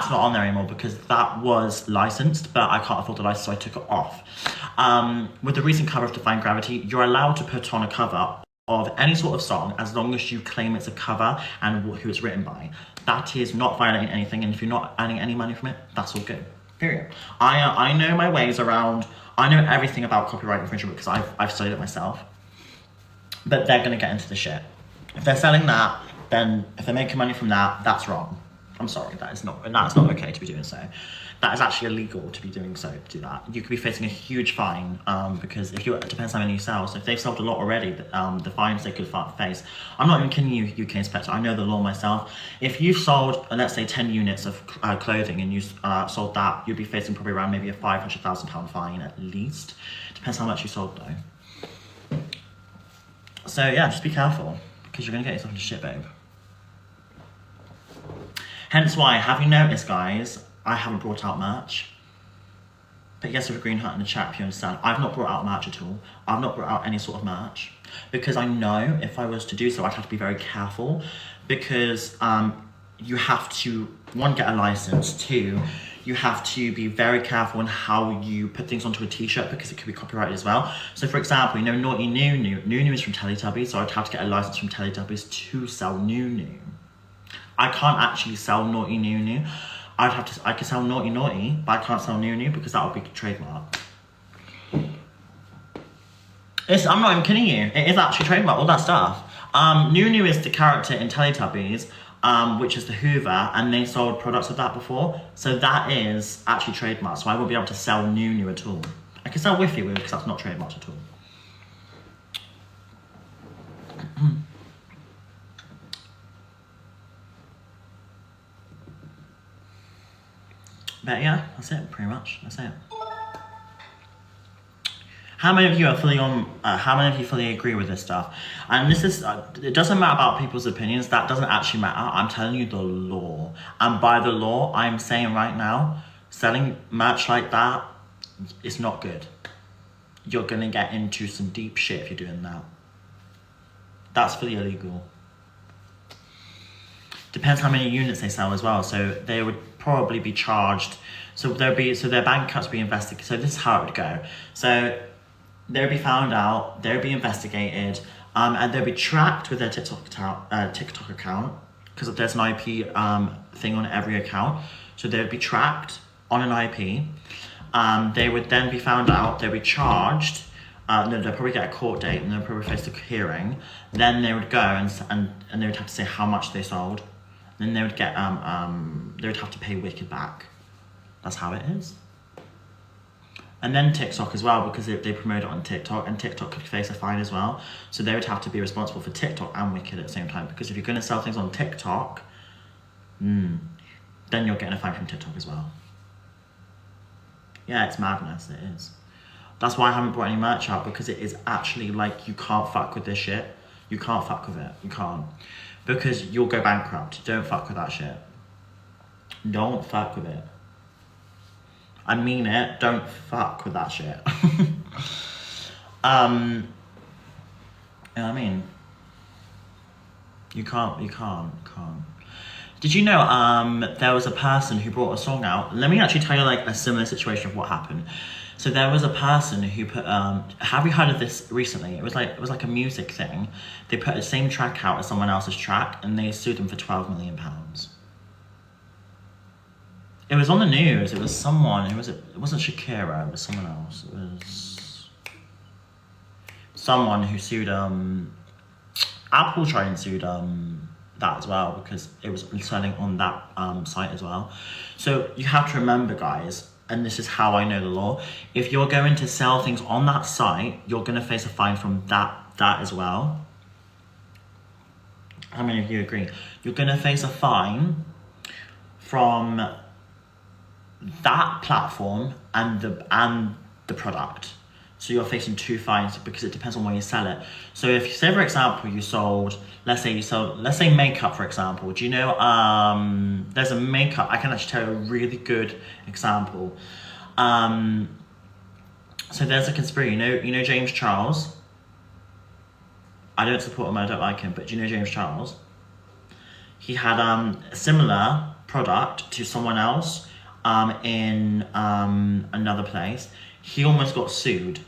that's not on there anymore because that was licensed, but I can't afford the license, so I took it off. With the recent cover of Defying Gravity, you're allowed to put on a cover of any sort of song as long as you claim it's a cover and who it's written by. That is not violating anything, and if you're not earning any money from it, that's all good. Period. I know my ways around. I know everything about copyright infringement because I've studied it myself. But they're gonna get into the shit. If they're selling that, then if they're making money from that, that's wrong. I'm sorry, that's not okay to be doing so. That is actually illegal to be doing so, to do that. You could be facing a huge fine because it depends how many you sell. So if they've sold a lot already, the fines they could face. I'm not even kidding you, UK Inspector, I know the law myself. If you've sold, let's say 10 units of clothing and you sold that, you'd be facing probably around maybe a £500,000 fine at least. Depends how much you sold though. So yeah, just be careful because you're gonna get yourself into shit, babe. Hence why, have you noticed, guys, I haven't brought out merch. But yes, with a green heart in the chat, if you understand, I've not brought out merch at all. I've not brought out any sort of merch because I know if I was to do so, I'd have to be very careful because you have to, one, get a license, two, you have to be very careful on how you put things onto a t-shirt because it could be copyrighted as well. So for example, you know, Naughty Nunu. Nunu is from Teletubbies, so I'd have to get a license from Teletubbies to sell Nunu. I can't actually sell Naughty Nunu. I could sell Naughty Naughty, but I can't sell Nunu because that would be trademark. I'm not even kidding you. It is actually trademark, all that stuff. Nunu is the character in Teletubbies, which is the Hoover, and they sold products of that before. So that is actually trademark, so I won't be able to sell Nunu at all. I can sell Whiffy Woo because that's not trademarked at all. But yeah, that's it, pretty much. That's it. How many of you are fully on? How many of you fully agree with this stuff? And this is, it doesn't matter about people's opinions. That doesn't actually matter. I'm telling you the law. And by the law, I'm saying right now, selling merch like that is not good. You're gonna get into some deep shit if you're doing that. That's fully illegal. Depends how many units they sell as well. So they would probably be charged. So their bank accounts would be investigated. So this is how it would go. So they'll be found out, they'll be investigated, and they'll be tracked with their TikTok account because there's an IP thing on every account. So they'll be tracked on an IP. They would then be found out, they'll be charged. They'll probably get a court date and they'll probably face a hearing. Then they would go and they would have to say how much they sold. Then they would get they would have to pay Wicked back. That's how it is. And then TikTok as well, because they promote it on TikTok, and TikTok could face a fine as well. So they would have to be responsible for TikTok and Wicked at the same time. Because if you're going to sell things on TikTok, then you're getting a fine from TikTok as well. Yeah, it's madness, it is. That's why I haven't brought any merch out, because it is actually like, you can't fuck with this shit. You can't fuck with it, you can't. Because you'll go bankrupt. Don't fuck with that shit. Don't fuck with it. I mean it, don't fuck with that shit. You know what I mean? You can't. Did you know there was a person who brought a song out? Let me actually tell you like a similar situation of what happened. So there was a person who put, have you heard of this recently? It was like a music thing. They put the same track out as someone else's track and they sued them for £12 million. It was on the news. It was someone. It wasn't Shakira. It was someone else. It was someone who sued. Apple tried and sued that as well because it was selling on that site as well. So you have to remember, guys, and this is how I know the law. If you're going to sell things on that site, you're going to face a fine from that as well. How many of you agree? You're going to face a fine from that platform and the product. So you're facing two fines because it depends on where you sell it. So if, say for example, you sold, let's say makeup, for example. Do you know, there's a makeup, I can actually tell you a really good example. So there's a conspiracy, you know James Charles? I don't support him, I don't like him, but do you know James Charles? He had similar product to someone else in another place, he almost got sued.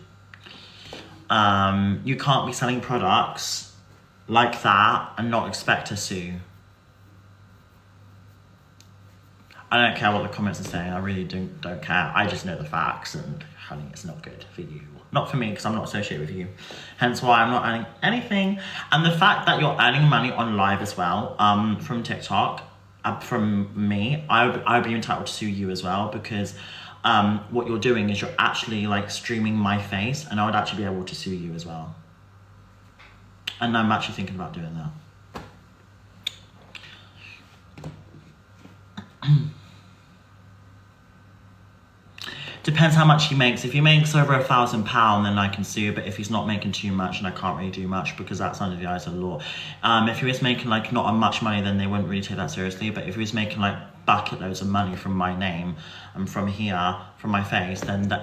You can't be selling products like that and not expect to sue. I don't care what the comments are saying. I really don't care. I just know the facts, and honey, it's not good for you. Not for me, because I'm not associated with you. Hence why I'm not earning anything. And the fact that you're earning money on live as well, from TikTok, from me, I would be entitled to sue you as well, because what you're doing is you're actually like streaming my face, and I would actually be able to sue you as well. And I'm actually thinking about doing that. Depends how much he makes. If he makes over £1,000, then I can sue. But if he's not making too much, and I can't really do much because that's under the eyes of the law. If he was making like not much money, then they wouldn't really take that seriously. But if he was making like bucket loads of money from my name and from here, from my face, then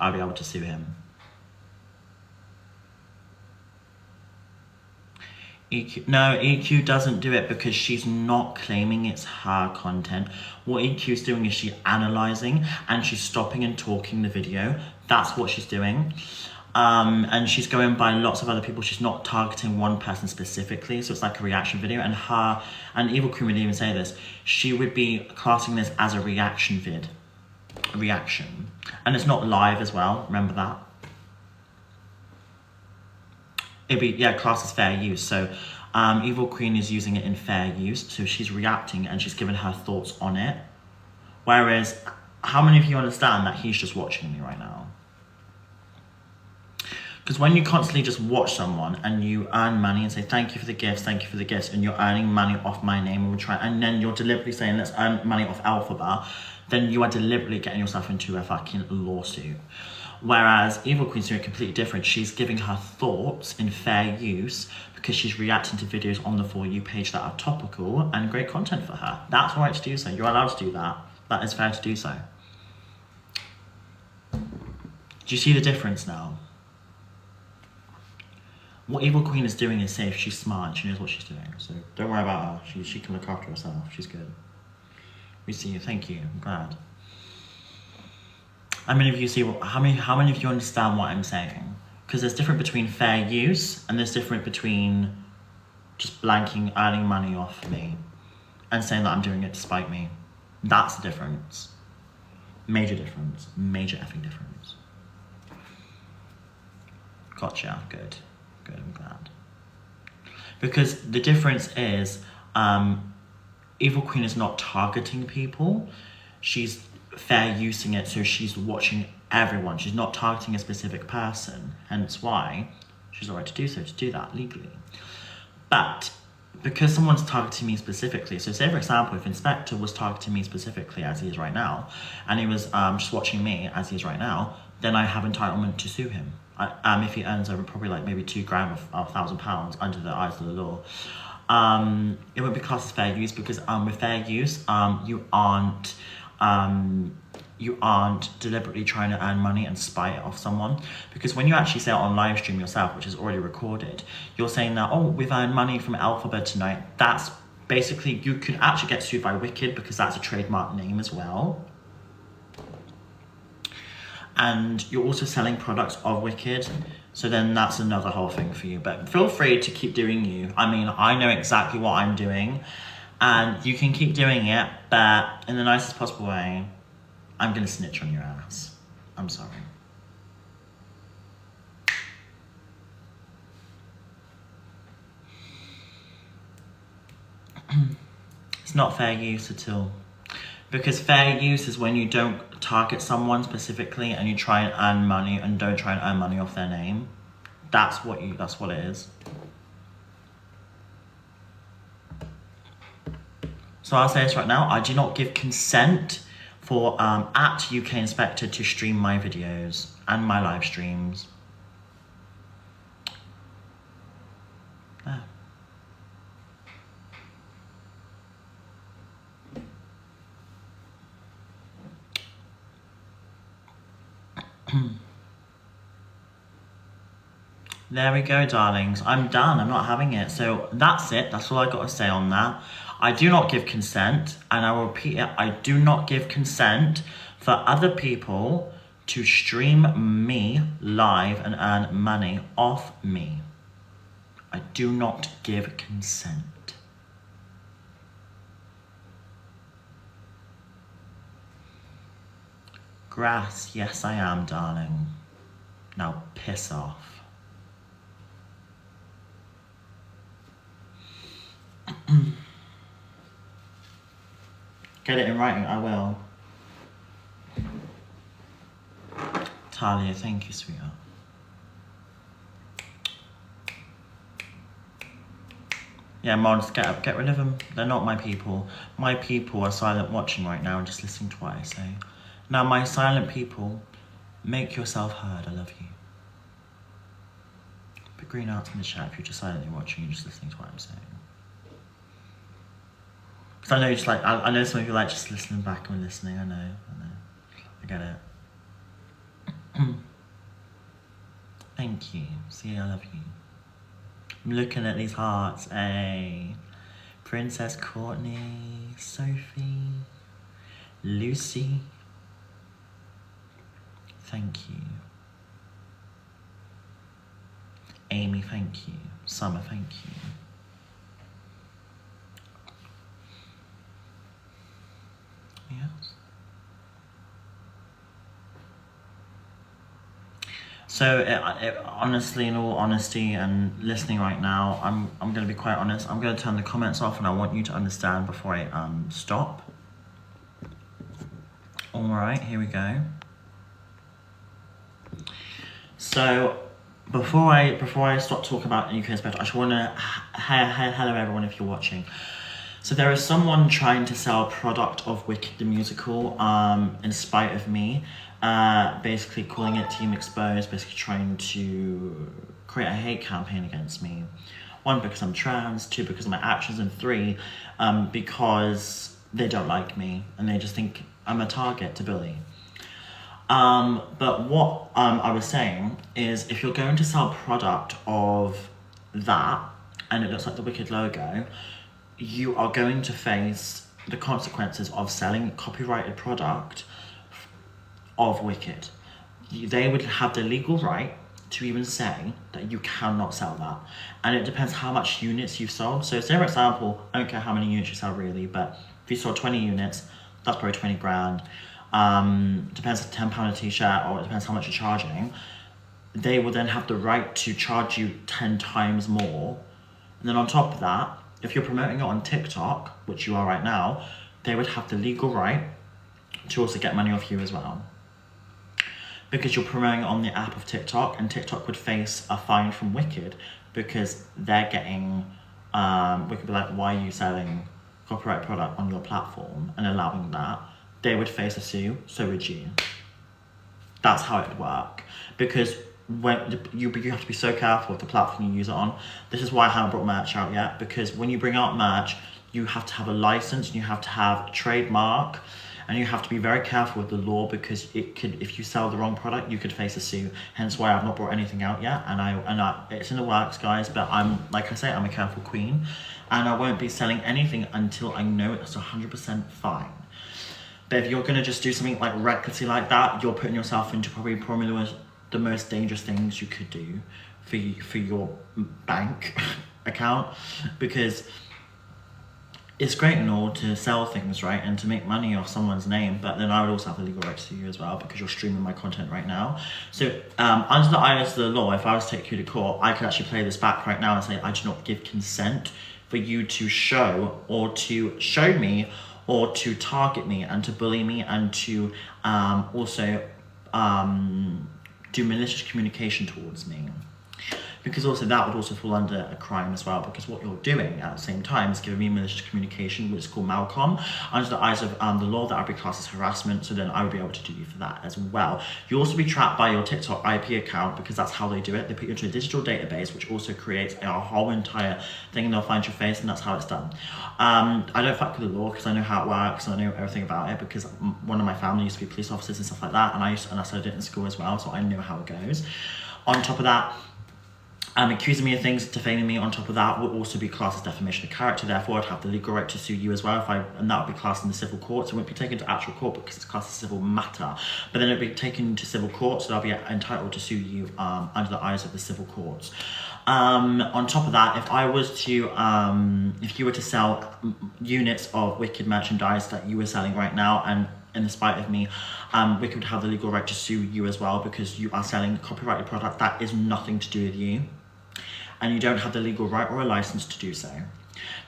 I'll be able to sue him. No, EQ doesn't do it because she's not claiming it's her content. What EQ is doing is she's analysing and she's stopping and talking the video. That's what she's doing. And she's going by lots of other people. She's not targeting one person specifically. So it's like a reaction video. And Evil Queen would even say this, she would be classing this as a reaction vid. A reaction. And it's not live as well, remember that? It'd be, yeah, class as fair use. So Evil Queen is using it in fair use. So she's reacting and she's giving her thoughts on it. Whereas, how many of you understand that he's just watching me right now? Because when you constantly just watch someone and you earn money and say, thank you for the gifts, thank you for the gifts, and you're earning money off my name, and then you're deliberately saying, let's earn money off Alphabet, then you are deliberately getting yourself into a fucking lawsuit. Whereas Evil Queen's doing it completely different. She's giving her thoughts in fair use because she's reacting to videos on the For You page that are topical and great content for her. That's all right to do so. You're allowed to do that. That is fair to do so. Do you see the difference now? What Evil Queen is doing is safe. She's smart. She knows what she's doing. So don't worry about her. She can look after herself. She's good. We see you. Thank you. I'm glad. How many of you see? How many of you understand what I'm saying? Because there's difference between fair use and there's difference between just blanking earning money off me and saying that I'm doing it to spite me. That's the difference. Major difference. Major effing difference. Gotcha. Good. Good. I'm glad. Because the difference is, Evil Queen is not targeting people. She's fair using it, so she's watching everyone. She's not targeting a specific person, hence why she's alright to do so, to do that legally. But because someone's targeting me specifically, so say for example, if Inspector was targeting me specifically as he is right now, and he was just watching me as he is right now, then I have entitlement to sue him. If he earns over probably like maybe £2 grand or £1,000 under the eyes of the law. It would be classed as fair use because with fair use, you aren't deliberately trying to earn money and spite it off someone. Because when you actually say it on live stream yourself, which is already recorded, you're saying that, oh, we've earned money from Alphabet tonight. That's basically, you could actually get sued by Wicked because that's a trademark name as well. And you're also selling products of Wicked. So then that's another whole thing for you. But feel free to keep doing you. I mean, I know exactly what I'm doing. And you can keep doing it, but in the nicest possible way, I'm gonna snitch on your ass. I'm sorry. It's not fair use at all. Because fair use is when you don't target someone specifically and you try and earn money and don't try and earn money off their name. That's what it is. So I'll say this right now, I do not give consent for at UK Inspector to stream my videos and my live streams. There. There we go, darlings. I'm done. I'm not having it. So that's it. That's all I got to say on that. I do not give consent, and I will repeat it, I do not give consent for other people to stream me live and earn money off me. I do not give consent. Grass, yes I am, darling. Now piss off. Get it in writing, I will. Talia, thank you, sweetheart. Yeah, Mons, get rid of them. They're not my people. My people are silent watching right now and just listening to what I say. Now, my silent people, make yourself heard. I love you. Put green arts in the chat if you're just silently watching and just listening to what I'm saying. Because I know you just like, I know some of you like just listening back and listening. I know. I get it. Thank you. See, I love you. I'm looking at these hearts. Hey, Princess Courtney, Sophie, Lucy. Thank you. Amy, thank you. Summer, thank you. Yes. So honestly, in all honesty and listening right now, I'm going to be quite honest. I'm going to turn the comments off and I want you to understand before I stop. All right, here we go. So before I stop talking about UK Special, I just want to hello everyone if you're watching. So there is someone trying to sell a product of Wicked the musical in spite of me, basically calling it Team Exposed, basically trying to create a hate campaign against me. 1, because I'm trans, 2, because of my actions, and 3, because they don't like me and they just think I'm a target to bully. But what I was saying is, if you're going to sell a product of that and it looks like the Wicked logo, you are going to face the consequences of selling a copyrighted product of Wicked. They would have the legal right to even say that you cannot sell that. And it depends how much units you've sold. So say for example, I don't care how many units you sell really, but if you sold 20 units, that's probably 20 grand. Depends on £10 a t-shirt, or it depends how much you're charging. They will then have the right to charge you 10 times more. And then on top of that, if you're promoting it on TikTok, which you are right now, they would have the legal right to also get money off you as well. Because you're promoting it on the app of TikTok, and TikTok would face a fine from Wicked because they're getting, Wicked be like, why are you selling copyright product on your platform and allowing that? They would face a sue, so would you. That's how it would work. Because when you have to be so careful with the platform you use it on. This is why I haven't brought merch out yet, because when you bring out merch, you have to have a license, and you have to have a trademark, and you have to be very careful with the law, because it could, if you sell the wrong product, you could face a sue. Hence why I've not brought anything out yet, and it's in the works, guys. But I'm, like I say, I'm a careful queen, and I won't be selling anything until I know it's 100% fine. But if you're gonna just do something like recklessly like that, you're putting yourself into probably the most dangerous things you could do for your bank account, because it's great and all to sell things, right, and to make money off someone's name, but then I would also have the legal right to sue you as well, because you're streaming my content right now. So under the eyes of the law, if I was to take you to court, I could actually play this back right now and say I do not give consent for you to show me or to target me and to bully me and to also do malicious communication towards me. Because also that would also fall under a crime as well, because what you're doing at the same time is giving me malicious communication, which is called Malcolm, under the eyes of the law. That would be classed as harassment, so then I would be able to do you for that as well. You'll also be tracked by your TikTok IP account, because that's how they do it. They put you into a digital database, which also creates a whole entire thing, and they'll find your face, and that's how it's done. I don't fuck with the law, because I know how it works, and I know everything about it, because one of my family used to be police officers and stuff like that, and I studied it in school as well, so I know how it goes. On top of that, Accusing me of things, defaming me on top of that would also be classed as defamation of character. Therefore, I'd have the legal right to sue you as well, and that would be classed in the civil courts. It wouldn't be taken to actual court because it's classed as a civil matter. But then it'd be taken to civil court, so I'll be entitled to sue you under the eyes of the civil courts. On top of that, if I was to, if you were to sell units of Wicked merchandise that you were selling right now, and in spite of me, Wicked would have the legal right to sue you as well, because you are selling a copyrighted product that is nothing to do with you, and you don't have the legal right or a license to do so.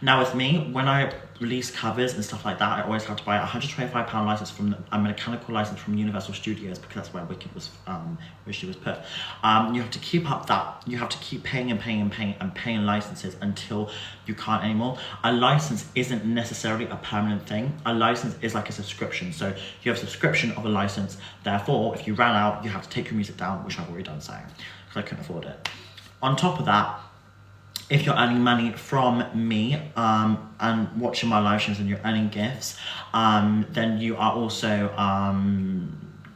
Now with me, when I release covers and stuff like that, I always have to buy a £125 license from a mechanical license from Universal Studios, because that's where Wicked was, where she was put. You have to keep up that, you have to keep paying and paying and paying and paying licenses until you can't anymore. A license isn't necessarily a permanent thing. A license is like a subscription. So you have a subscription of a license. Therefore, if you ran out, you have to take your music down, which I've already done so, because I couldn't afford it. On top of that, if you're earning money from me and watching my live streams and you're earning gifts, then you are also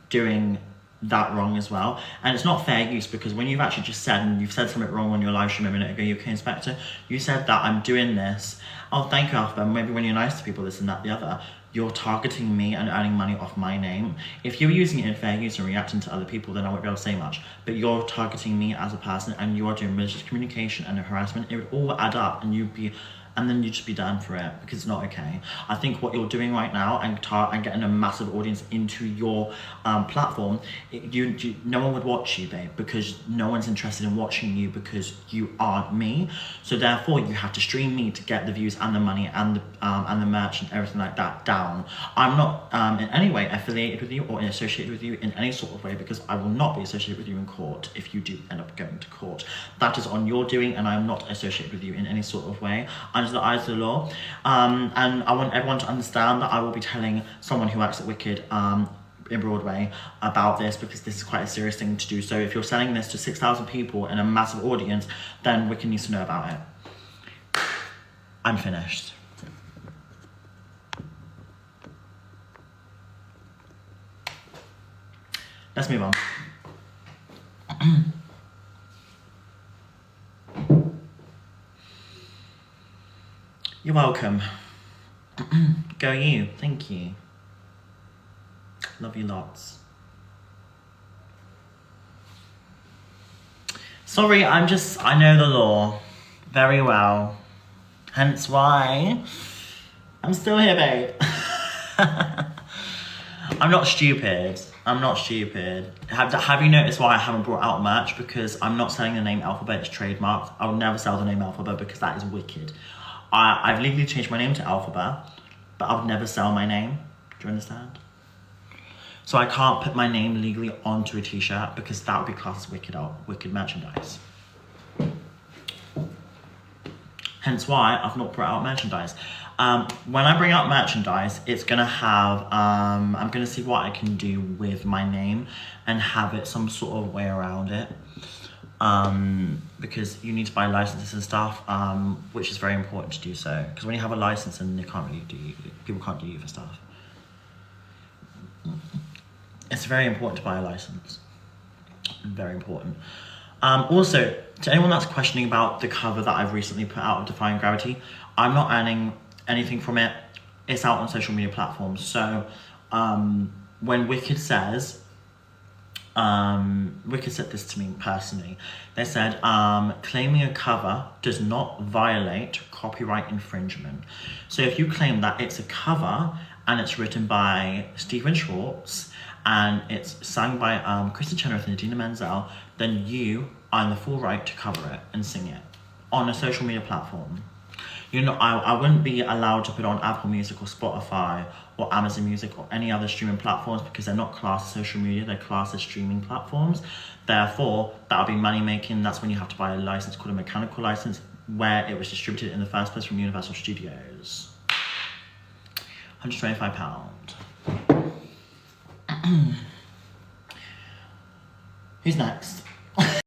doing that wrong as well. And it's not fair use, because when you've actually just said, and you've said something wrong on your live stream a minute ago, UK Inspector, you said that I'm doing this. Oh, thank you, Alpha. Maybe when you're nice to people, this and that, the other, you're targeting me and earning money off my name. If you're using it in fair use and reacting to other people, then I won't be able to say much. But you're targeting me as a person, and you are doing malicious communication and harassment. It would all add up, and then you'd just be done for it, because it's not okay. I think what you're doing right now and getting a massive audience into your platform, no one would watch you, babe, because no one's interested in watching you, because you aren't me. So therefore, you have to stream me to get the views and the money and the merch and everything like that down. I'm not in any way affiliated with you or associated with you in any sort of way, because I will not be associated with you in court if you do end up going to court. That is on your doing, and I'm not associated with you in any sort of way under the eyes of the law. And I want everyone to understand that I will be telling someone who acts at Wicked in Broadway about this, because this is quite a serious thing to do. So if you're selling this to 6,000 people in a massive audience, then Wicked needs to know about it. I'm finished. Let's move on. You're welcome. Go you. Thank you. Love you lots. Sorry, I know the law very well. Hence why I'm still here, babe. I'm not stupid. I'm not stupid. Have you noticed why I haven't brought out merch? Because I'm not selling the name Alphabet, it's trademarked. I'll never sell the name Alphabet, because that is wicked. I've legally changed my name to Alphabet, but I would never sell my name. Do you understand? So I can't put my name legally onto a t-shirt, because that would be classed as wicked merchandise. Hence why I've not brought out merchandise. When I bring out merchandise, it's gonna have, I'm gonna see what I can do with my name and have it some sort of way around it. Because you need to buy licenses and stuff, which is very important to do so. Because when you have a license, and they can't really people can't do you for stuff. It's very important to buy a license. Very important. Also, to anyone that's questioning about the cover that I've recently put out of Defying Gravity, I'm not earning anything from it. It's out on social media platforms. So when Wicked said this to me personally. They said, claiming a cover does not violate copyright infringement. So if you claim that it's a cover and it's written by Stephen Schwartz and it's sung by Kristen Chenoweth and Idina Menzel, then you are in the full right to cover it and sing it on a social media platform. I wouldn't be allowed to put on Apple Music or Spotify or Amazon Music or any other streaming platforms, because they're not classed as social media, they're classed as streaming platforms. Therefore, that'll be money making. That's when you have to buy a license called a mechanical license, where it was distributed in the first place from Universal Studios. £125. Who's next?